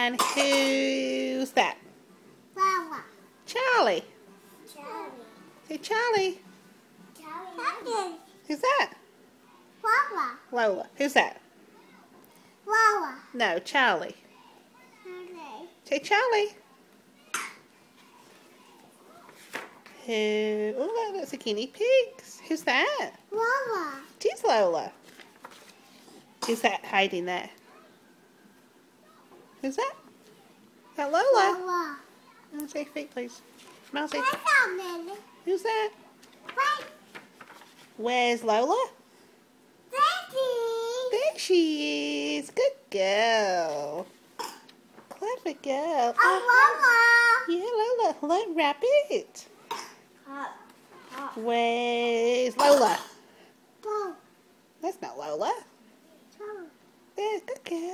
And who's that? Wawa. Charlie. Charlie. Say Charlie. Charlie. Who's that? Wawa. Lola. Who's that? Wawa. No, Charlie. Okay. Say Charlie. Who? Oh, that's a guinea pigs. Who's that? Wawa. It is Lola. Who's that hiding there? Who's that? Is that Lola? Wawa. Oh, say feet, please. Smile, say. What's up, Lily? Who's that? Wait. Where's Lola? Daddy. There she is. Good girl. Clever girl. Oh, Wawa. Yeah, Lola. Hello, Rabbit. Hop. Hop. Where's Lola? Go. That's not Lola. Go. There's good girl.